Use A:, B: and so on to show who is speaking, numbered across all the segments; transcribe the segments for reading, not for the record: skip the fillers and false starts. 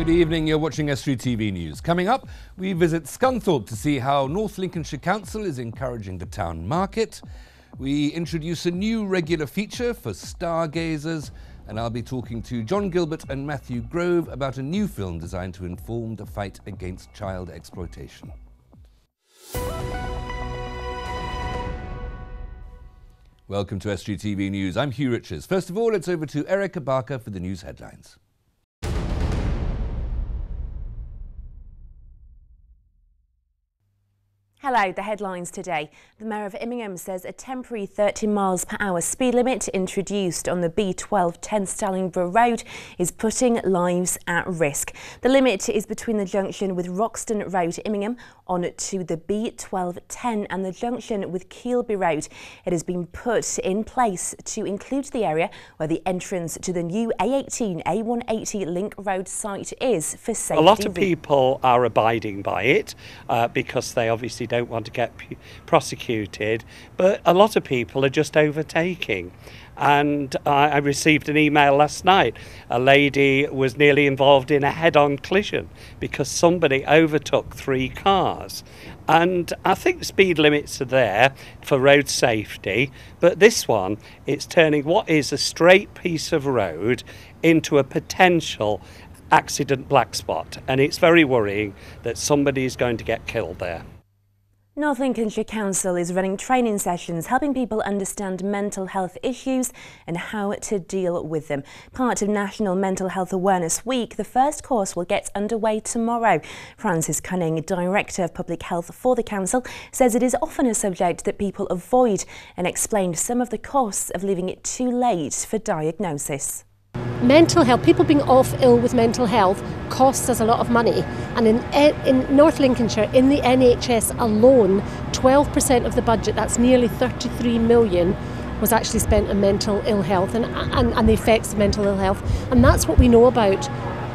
A: Good evening, you're watching Estuary TV News. Coming up, we visit Scunthorpe to see how North Lincolnshire Council is encouraging the town market. We introduce a new regular feature for stargazers, and I'll be talking to John Gilbert and Matthew Grove about a new film designed to inform the fight against child exploitation. Welcome to Estuary TV News. I'm Hugh Richards. First of all, it's over to Erica Barker for the news headlines.
B: Hello, the headlines today. The Mayor of Immingham says a temporary 30 miles per hour speed limit introduced on the B1210 Stallingborough Road is putting lives at risk. The limit is between the junction with Roxton Road, Immingham, on to the B1210 and the junction with Keelby Road. It has been put in place to include the area where the entrance to the new A18, A180 Link Road site is for safety.
C: A lot of people are abiding by it because they obviously don't want to get prosecuted, but a lot of people are just overtaking. And I received an email last night. A lady was nearly involved in a head-on collision because somebody overtook 3 cars. And I think speed limits are there for road safety, but this one, it's turning what is a straight piece of road into a potential accident black spot. And it's very worrying that somebody is going to get killed there.
B: North Lincolnshire Council is running training sessions helping people understand mental health issues and how to deal with them. Part of National Mental Health Awareness Week, the first course will get underway tomorrow. Francis Cunning, Director of Public Health for the Council, says it is often a subject that people avoid and explained some of the costs of leaving it too late for diagnosis.
D: Mental health, people being off ill with mental health costs us a lot of money, and in North Lincolnshire, in the NHS alone, 12% of the budget, that's nearly 33 million, was actually spent on mental ill health and the effects of mental ill health, and that's what we know about.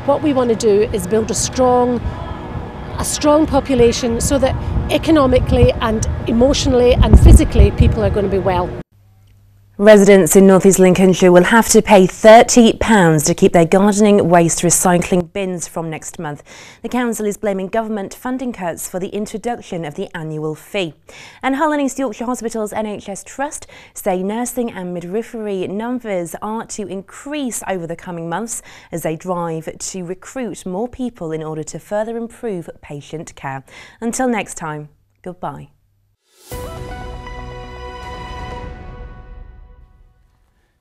D: What we want to do is build a strong population so that economically and emotionally and physically people are going to be well.
B: Residents in North East Lincolnshire will have to pay £30 to keep their gardening waste recycling bins from next month. The council is blaming government funding cuts for the introduction of the annual fee. And Hull and East Yorkshire Hospitals NHS Trust say nursing and midwifery numbers are to increase over the coming months as they drive to recruit more people in order to further improve patient care. Until next time, goodbye.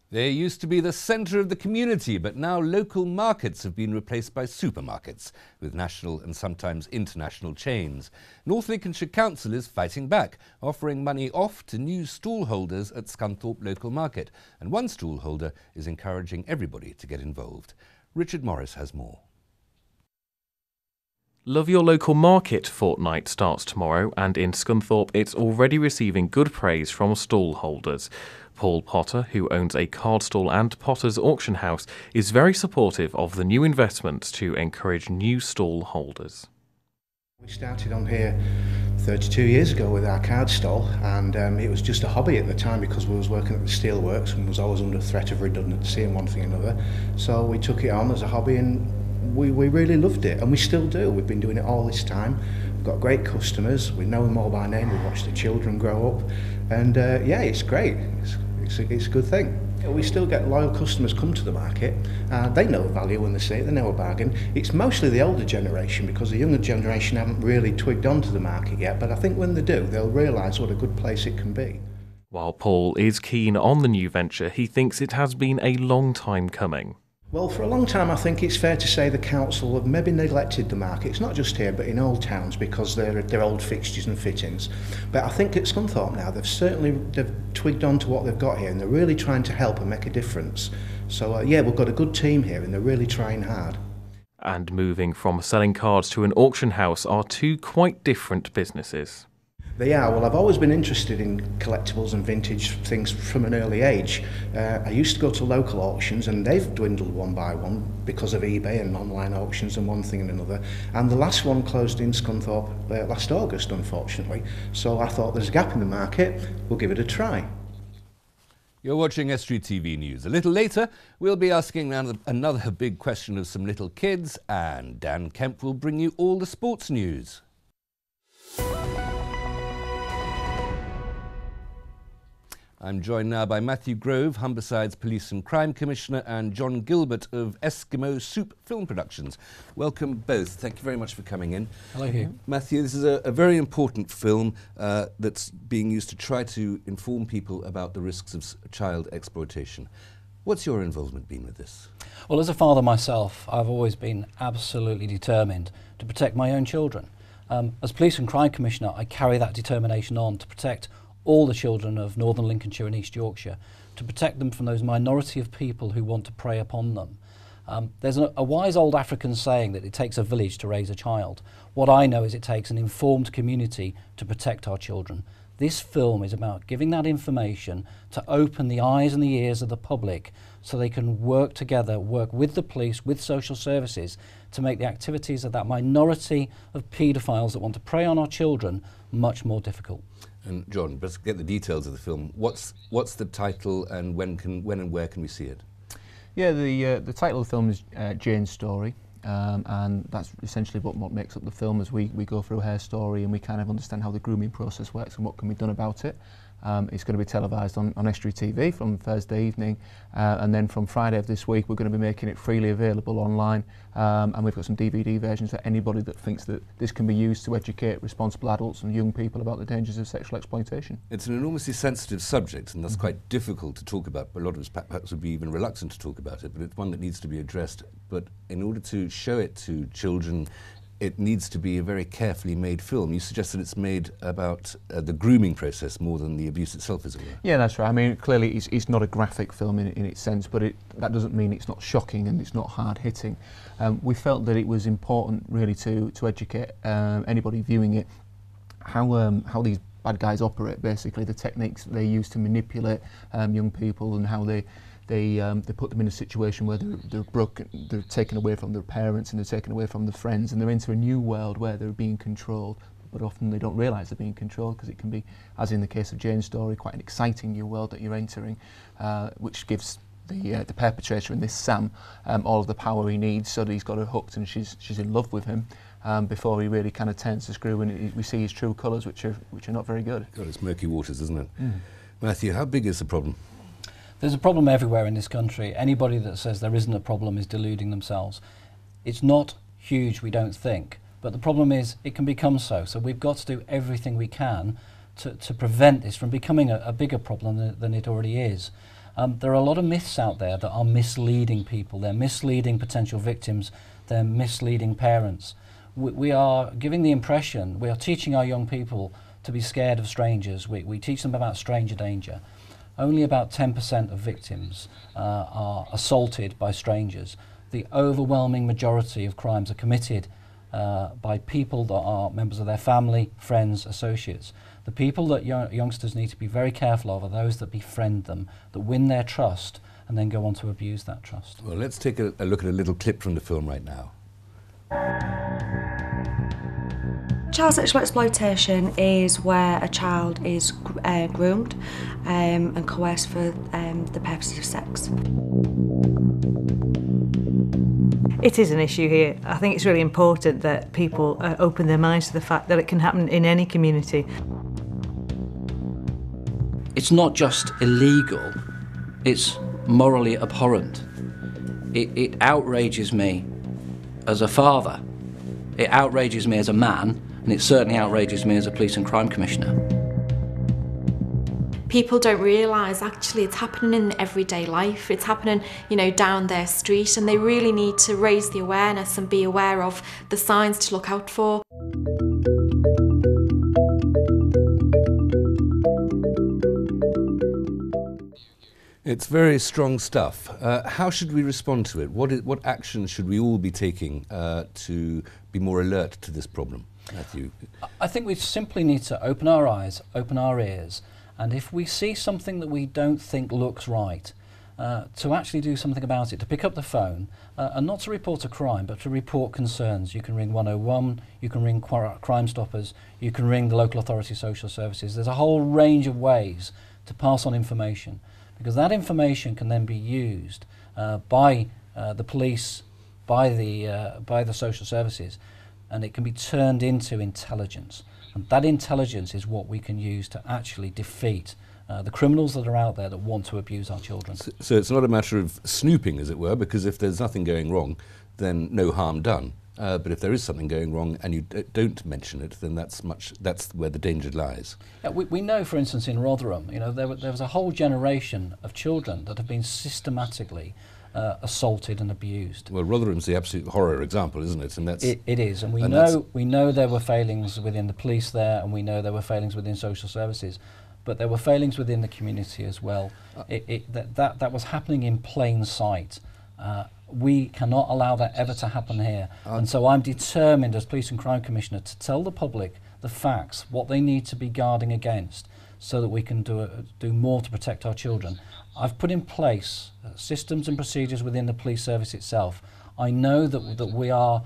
A: They used to be the centre of the community, but now local markets have been replaced by supermarkets, with national and sometimes international chains. North Lincolnshire Council is fighting back, offering money off to new stall holders at Scunthorpe Local Market, and one stall holder is encouraging everybody to get involved. Richard Morris has more.
E: Love Your Local Market fortnight starts tomorrow, and in Scunthorpe it's already receiving good praise from stall holders. Paul Potter, who owns a card stall and Potter's auction house, is very supportive of the new investments to encourage new stall holders.
F: We started on here 32 years ago with our card stall, and it was just a hobby at the time because we was working at the steelworks and was always under threat of redundancy and one thing or another. So we took it on as a hobby and we really loved it, and we still do. We've been doing it all this time. We've got great customers, we know them all by name, we watch the children grow up, and yeah, it's great. It's a good thing. We still get loyal customers come to the market. They know the value when they see it, they know a bargain. It's mostly the older generation because the younger generation haven't really twigged onto the market yet, but I think when they do, they'll realise what a good place it can be.
E: While Paul is keen on the new venture, he thinks it has been a long time coming.
F: Well, for a long time I think it's fair to say the council have maybe neglected the market. It's not just here but in all towns because they're old fixtures and fittings. But I think at Scunthorpe now they've twigged on to what they've got here and they're really trying to help and make a difference. So yeah, we've got a good team here and they're really trying hard.
E: And moving from selling cards to an auction house are two quite different businesses.
F: They are. Well, I've always been interested in collectibles and vintage things from an early age. I used to go to local auctions and they've dwindled one by one because of eBay and online auctions and one thing and another. And the last one closed in Scunthorpe last August, unfortunately. So I thought there's a gap in the market, we'll give it a try.
A: You're watching Estuary TV News. A little later, we'll be asking another big question of some little kids, and Dan Kemp will bring you all the sports news. I'm joined now by Matthew Grove, Humberside's Police and Crime Commissioner, and John Gilbert of Eskimo Soup Film Productions. Welcome both. Thank you very much for coming in.
G: Hello, Hugh.
A: Matthew, this is a very important film that's being used to try to inform people about the risks of child exploitation. What's your involvement been with this?
G: Well, as a father myself, I've always been absolutely determined to protect my own children. As Police and Crime Commissioner, I carry that determination on to protect all the children of Northern Lincolnshire and East Yorkshire, to protect them from those minority of people who want to prey upon them. There's a wise old African saying that it takes a village to raise a child. What I know is it takes an informed community to protect our children. This film is about giving that information to open the eyes and the ears of the public so they can work together, work with the police, with social services, to make the activities of that minority of paedophiles that want to prey on our children much more difficult.
A: And John, let's get the details of the film. What's the title, and when and where can we see it?
H: Yeah, the title of the film is Jane's Story, and that's essentially what makes up the film. As we go through her story and we kind of understand how the grooming process works and what can be done about it. It's going to be televised on Estuary TV from Thursday evening, and then from Friday of this week we're going to be making it freely available online, and we've got some DVD versions for anybody that thinks that this can be used to educate responsible adults and young people about the dangers of sexual exploitation.
A: It's an enormously sensitive subject, and that's quite difficult to talk about. A lot of us perhaps would be even reluctant to talk about it, but it's one that needs to be addressed. But in order to show it to children, it needs to be a very carefully made film. You suggested it's made about the grooming process more than the abuse itself, as it were.
H: Yeah, that's right. I mean, clearly it's not a graphic film in its sense, but that doesn't mean it's not shocking and it's not hard-hitting. We felt that it was important, really, to educate anybody viewing it how these bad guys operate, basically, the techniques that they use to manipulate young people, and how they put them in a situation where they're broken, they're taken away from their parents and they're taken away from their friends, and they're into a new world where they're being controlled, but often they don't realise they're being controlled, because it can be, as in the case of Jane's Story, quite an exciting new world that you're entering, which gives the perpetrator, in this Sam, all of the power he needs, so that he's got her hooked and she's in love with him, before he really kind of turns the screw and we see his true colours, which are not very good.
A: God, it's murky waters, isn't it? Matthew, how big is the problem?
G: There's a problem everywhere in this country. Anybody that says there isn't a problem is deluding themselves. It's not huge, we don't think, but the problem is it can become so. So we've got to do everything we can to prevent this from becoming a bigger problem than it already is. There are a lot of myths out there that are misleading people. They're misleading potential victims. They're misleading parents. We are giving the impression, we are teaching our young people to be scared of strangers. We teach them about stranger danger. Only about 10% of victims are assaulted by strangers. The overwhelming majority of crimes are committed by people that are members of their family, friends, associates. The people that youngsters need to be very careful of are those that befriend them, that win their trust and then go on to abuse that trust.
A: Well, let's take a look at a little clip from the film right now.
I: Child sexual exploitation is where a child is groomed and coerced for the purposes of sex.
J: It is an issue here. I think it's really important that people open their minds to the fact that it can happen in any community.
K: It's not just illegal, it's morally abhorrent. It outrages me as a father, it outrages me as a man, and it certainly outrages me as a police and crime commissioner.
I: People don't realise actually it's happening in everyday life. It's happening, down their street, and they really need to raise the awareness and be aware of the signs to look out for.
A: It's very strong stuff. How should we respond to it? What actions should we all be taking to be more alert to this problem? Matthew?
G: I think we simply need to open our eyes, open our ears, and if we see something that we don't think looks right, to actually do something about it, to pick up the phone, and not to report a crime, but to report concerns. You can ring 101, you can ring Crime Stoppers, you can ring the local authority social services. There's a whole range of ways to pass on information. because that information can then be used by the police, by the social services, and it can be turned into intelligence. And that intelligence is what we can use to actually defeat the criminals that are out there that want to abuse our children.
A: So it's not a matter of snooping, as it were, because if there's nothing going wrong, then no harm done. But if there is something going wrong and you don't mention it, then that's where the danger lies.
G: Yeah, we know, for instance, in Rotherham, there was a whole generation of children that have been systematically assaulted and abused.
A: Well, Rotherham's the absolute horror example, isn't it? And
G: it is, and we know there were failings within the police there, and we know there were failings within social services, but there were failings within the community as well. That was happening in plain sight. We cannot allow that ever to happen here, and so I'm determined as Police and Crime Commissioner to tell the public the facts, what they need to be guarding against, so that we can do more to protect our children. I've put in place systems and procedures within the police service itself. I know that we are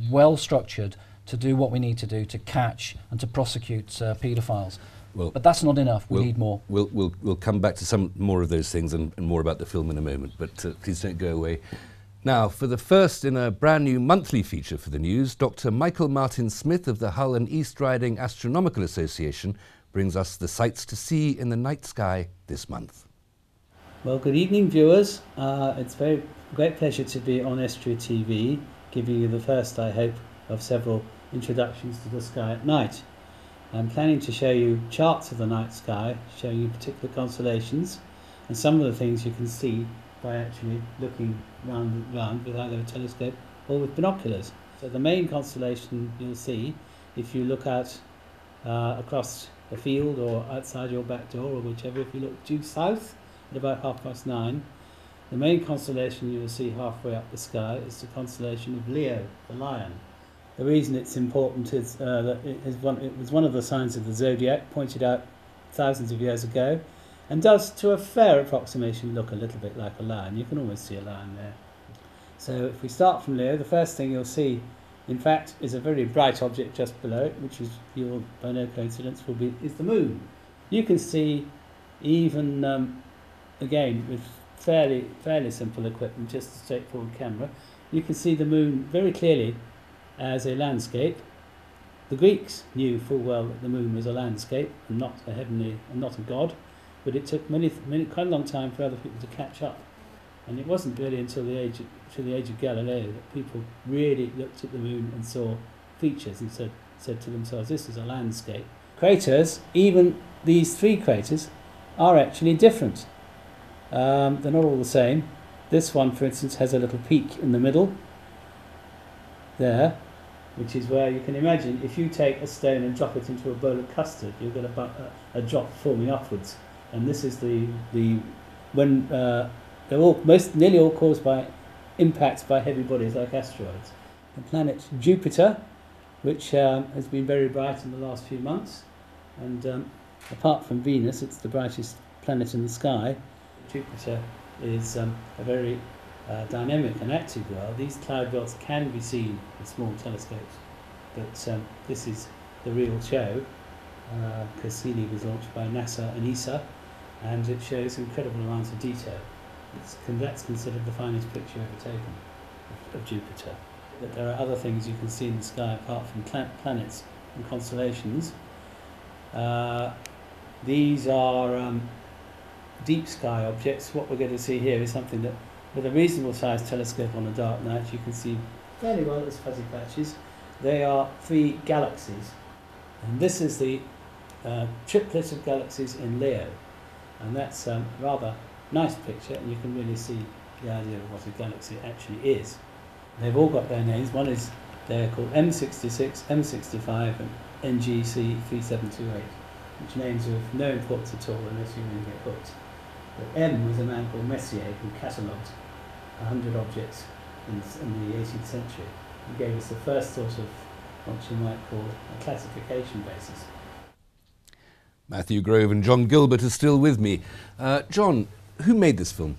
G: well structured to do what we need to do to catch and to prosecute paedophiles. Well, but that's not enough. We need more.
A: We'll come back to some more of those things and more about the film in a moment, but please don't go away. Now, for the first in a brand new monthly feature for the news, Dr. Michael Martin Smith of the Hull and East Riding Astronomical Association brings us the sights to see in the night sky this month.
L: Well, good evening, viewers. It's a great pleasure to be on Estuary TV, giving you the first, I hope, of several introductions to the sky at night. I'm planning to show you charts of the night sky, showing you particular constellations, and some of the things you can see by actually looking round with either a telescope or with binoculars. So the main constellation you'll see, if you look out across a field or outside your back door or whichever, if you look due south at about 9:30, the main constellation you will see halfway up the sky is the constellation of Leo, the lion. The reason it's important is that it was one of the signs of the zodiac, pointed out thousands of years ago, and does, to a fair approximation, look a little bit like a lion. You can almost see a lion there. So if we start from Leo, the first thing you'll see, in fact, is a very bright object just below it, which is, by no coincidence, is the moon. You can see, even again with fairly simple equipment, just a straightforward camera, you can see the moon very clearly as a landscape. The Greeks knew full well that the moon was a landscape and not a heavenly and not a god, but it took quite a long time for other people to catch up. And it wasn't really until the age of Galileo that people really looked at the moon and saw features and said to themselves, this is a landscape. Craters, even these three craters, are actually different. They're not all the same. This one, for instance, has a little peak in the middle there, which is where you can imagine if you take a stone and drop it into a bowl of custard, you'll get a drop forming upwards. And this is when they're nearly all caused by impacts by heavy bodies like asteroids. The planet Jupiter, which has been very bright in the last few months, and apart from Venus, it's the brightest planet in the sky. Jupiter is a very dynamic and active world. These cloud belts can be seen with small telescopes, but this is the real show. Cassini was launched by NASA and ESA, and it shows incredible amounts of detail. That's considered the finest picture ever taken of Jupiter. But there are other things you can see in the sky apart from planets and constellations. These are deep sky objects. What we're going to see here is something that, with a reasonable sized telescope on a dark night, you can see fairly well as fuzzy patches. They are 3 galaxies, and this is the triplet of galaxies in Leo, and that's a rather nice picture, and you can really see the idea of what a galaxy actually is. They've all got their names. One is, they're called M66, M65 and NGC 3728, which names are of no importance at all unless you really get hooked. But M was a man called Messier who catalogued 100 objects in the 18th century. He gave us the first sort of what you might call a classification basis.
A: Matthew Grove and John Gilbert are still with me. John, who made this film?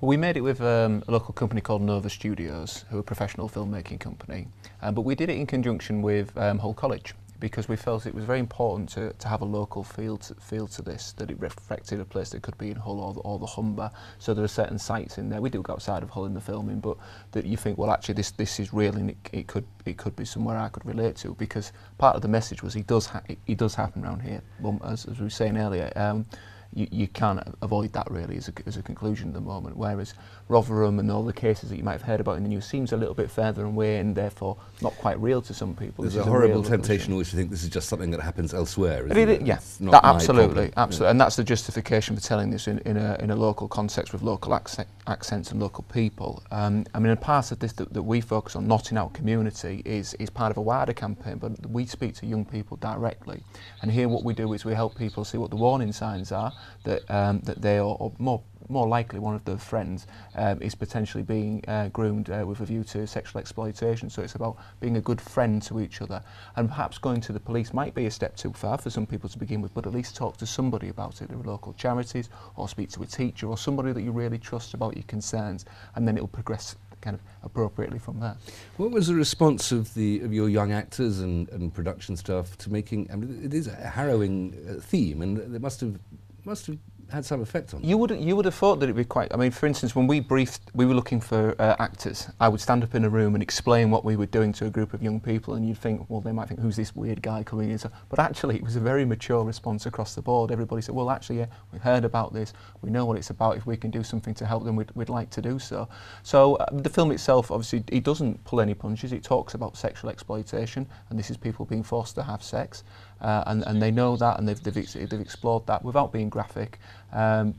H: Well, we made it with a local company called Nova Studios, who are a professional filmmaking company. But we did it in conjunction with Hull College, because we felt it was very important to have a local feel to this, that it reflected a place that could be in Hull or the Humber. So there are certain sites in there. We do go outside of Hull in the filming, but that you think, well, actually this is real, and it could be somewhere I could relate to, because part of the message was it does happen around here. As we were saying earlier, you can't avoid that really as a conclusion at the moment, whereas Rotherham and all the cases that you might have heard about in the news seems a little bit further away and therefore not quite real to some people.
A: There's a horrible temptation always to think this is just something that happens elsewhere, isn't it?
H: Yeah, absolutely. And that's the justification for telling this in a local context with local accents and local people. I mean, a part of this that we focus on, not in our community, is part of a wider campaign, but we speak to young people directly, and here what we do is we help people see what the warning signs are, that they or more likely one of their friends is potentially being groomed with a view to sexual exploitation. So it's about being a good friend to each other, and perhaps going to the police might be a step too far for some people to begin with, but at least talk to somebody about it. There are local charities, or speak to a teacher or somebody that you really trust about your concerns, and then it will progress kind of appropriately from there.
A: What was the response of your young actors and production staff to making? I mean, it is a harrowing theme, and it must have had some effect on you.
H: You would have thought that it'd be quite. I mean, for instance, when we were looking for actors. I would stand up in a room and explain what we were doing to a group of young people, and you'd think, well, they might think, who's this weird guy coming in? So, but actually, it was a very mature response across the board. Everybody said, well, actually, yeah, we've heard about this. We know what it's about. If we can do something to help them, we'd like to do so. So the film itself, obviously, it doesn't pull any punches. It talks about sexual exploitation, and this is people being forced to have sex. And they know that, and they've explored that without being graphic.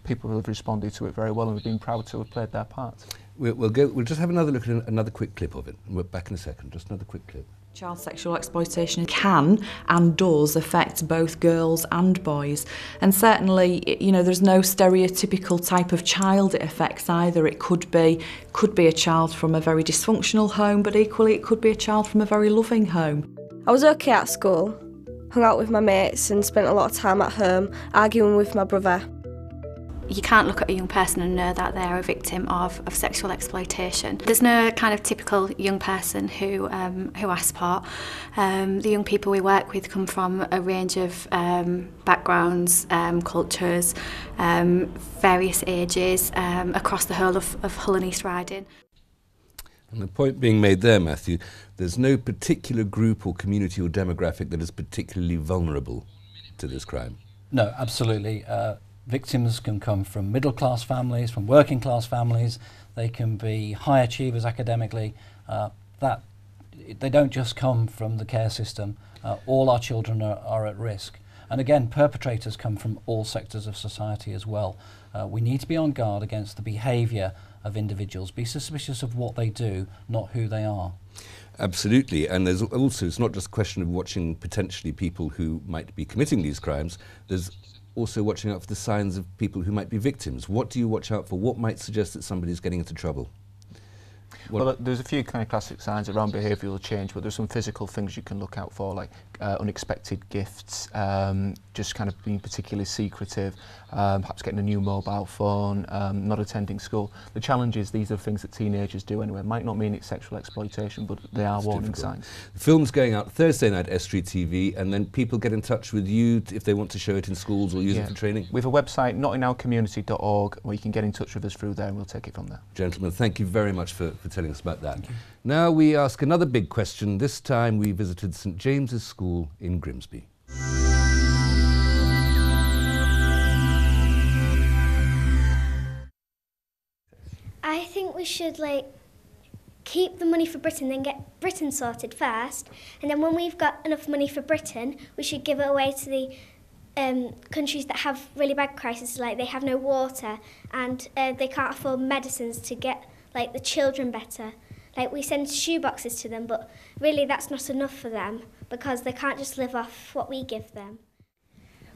H: People have responded to it very well, and we've been proud to have played their part.
A: We'll just have another look at another quick clip of it. We're back in a second. Just another quick clip.
M: Child sexual exploitation can and does affect both girls and boys, and certainly, you know, there's no stereotypical type of child it affects either. It could be a child from a very dysfunctional home, but equally it could be a child from a very loving home.
N: I was okay at school, hung out with my mates and spent a lot of time at home arguing with my brother.
O: You can't look at a young person and know that they're a victim of sexual exploitation. There's no kind of typical young person who asks support. The young people we work with come from a range of backgrounds, cultures, various ages, across the whole of Hull and East Riding.
A: And the point being made there, Matthew, there's no particular group or community or demographic that is particularly vulnerable to this crime.
G: No, absolutely. Victims can come from middle-class families, from working-class families. They can be high achievers academically. They don't just come from the care system. All our children are at risk. And again, perpetrators come from all sectors of society as well. We need to be on guard against the behaviour of individuals. Be suspicious of what they do, not who they are.
A: Absolutely, and there's also, it's not just a question of watching potentially people who might be committing these crimes. There's also watching out for the signs of people who might be victims. What do you watch out for? What might suggest that somebody's getting into trouble?
H: Well, there's a few kind of classic signs around behavioural change, but there's some physical things you can look out for, like unexpected gifts, just kind of being particularly secretive, perhaps getting a new mobile phone, not attending school. The challenge is these are things that teenagers do anyway. It might not mean it's sexual exploitation, but they are warning signs.
A: The film's going out Thursday night, Estuary TV, and then people get in touch with you if they want to show it in schools or use it for training?
H: We have a website, notinourcommunity.org, where you can get in touch with us through there and we'll take it from there.
A: Gentlemen, thank you very much for telling us about that. Now we ask another big question. This time we visited St James's School in Grimsby.
P: I think we should keep the money for Britain, then get Britain sorted first, and then when we've got enough money for Britain, we should give it away to the countries that have really bad crises, like they have no water and they can't afford medicines to get the children better. Like we send shoeboxes to them, but really that's not enough for them because they can't just live off what we give them.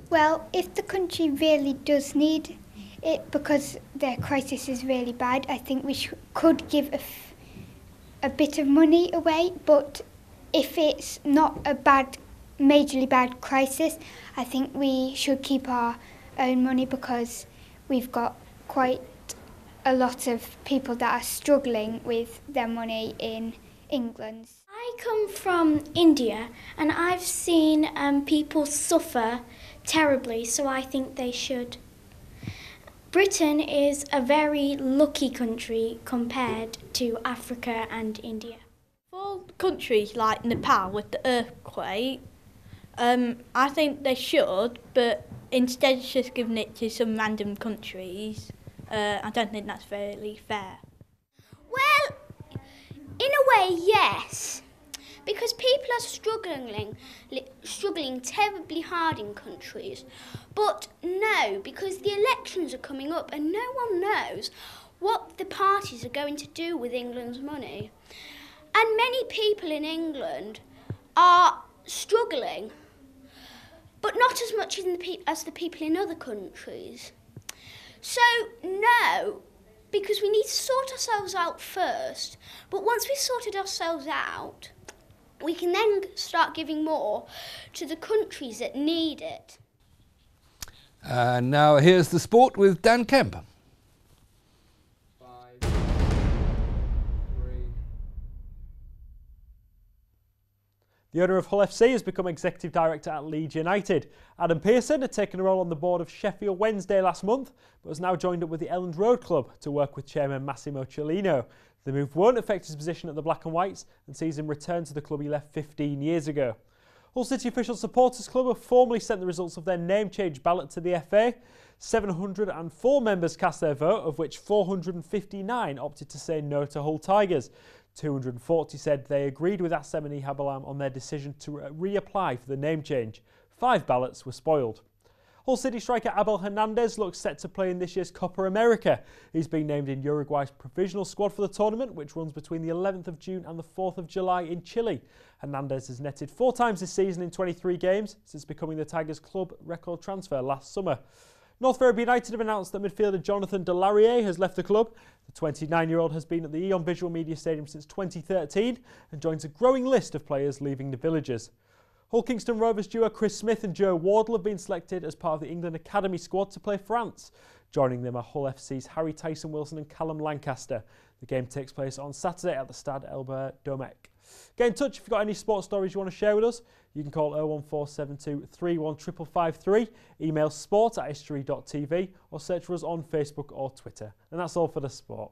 Q: Well, if the country really does need it because their crisis is really bad, I think we could give a bit of money away, but if it's not a majorly bad crisis, I think we should keep our own money because we've got quite a lot of people that are struggling with their money in England.
P: I
R: come from India and I've seen people suffer terribly, so I think they should. Britain is a very lucky country compared to Africa and India.
S: For countries like Nepal with the earthquake, I think they should, but instead of just giving it to some random countries, I don't think that's very fair.
R: Well, in a way, yes, because people are struggling terribly hard in countries. But no, because the elections are coming up and no one knows what the parties are going to do with England's money. And many people in England are struggling, but not as much as the people in other countries. So no, because we need to sort ourselves out first, but once we've sorted ourselves out, we can then start giving more to the countries that need it.
A: And now here's the sport with Dan Kemp.
T: The owner of Hull FC has become executive director at Leeds United. Adam Pearson had taken a role on the board of Sheffield Wednesday last month, but has now joined up with the Elland Road Club to work with chairman Massimo Cellino. The move won't affect his position at the Black and Whites and sees him return to the club he left 15 years ago. Hull City Official Supporters Club have formally sent the results of their name change ballot to the FA. 704 members cast their vote, of which 459 opted to say no to Hull Tigers. 240 said they agreed with Assemini Habalam on their decision to reapply for the name change. 5 ballots were spoiled. Hull City striker Abel Hernandez looks set to play in this year's Copa America. He's been named in Uruguay's provisional squad for the tournament, which runs between the 11th of June and the 4th of July in Chile. Hernandez has netted 4 times this season in 23 games since becoming the Tigers' club record transfer last summer. North Ferriby United have announced that midfielder Jonathan Delarier has left the club. The 29-year-old has been at the Eon Visual Media Stadium since 2013 and joins a growing list of players leaving the Villagers. Hull Kingston Rovers duo Chris Smith and Joe Wardle have been selected as part of the England Academy squad to play France. Joining them are Hull FC's Harry Tyson-Wilson and Callum Lancaster. The game takes place on Saturday at the Stade Albert Domecq. Get in touch if you've got any sports stories you want to share with us. You can call 01472 31 553, email sport@estuary.tv or search for us on Facebook or Twitter. And that's all for the sport.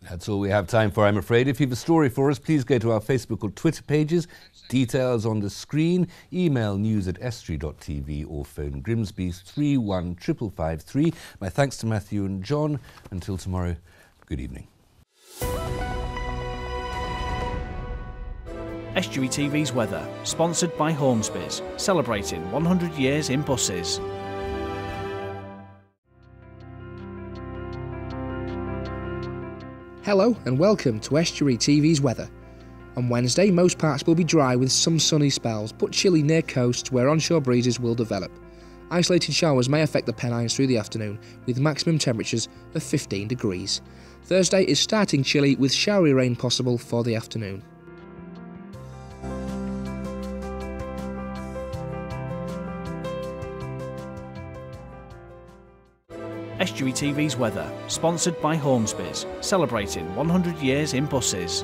A: That's all we have time for, I'm afraid. If you have a story for us, please go to our Facebook or Twitter pages. Details on the screen. Email news@estuary.tv or phone Grimsby 31 553. My thanks to Matthew and John. Until tomorrow, good evening.
U: Estuary TV's weather, sponsored by Hornsby's, celebrating 100 years in buses.
V: Hello and welcome to Estuary TV's weather. On Wednesday, most parts will be dry with some sunny spells, but chilly near coasts where onshore breezes will develop. Isolated showers may affect the Pennines through the afternoon, with maximum temperatures of 15 degrees. Thursday is starting chilly with showery rain possible for the afternoon.
U: Estuary TV's weather, sponsored by Hornsby's, celebrating 100 years in buses.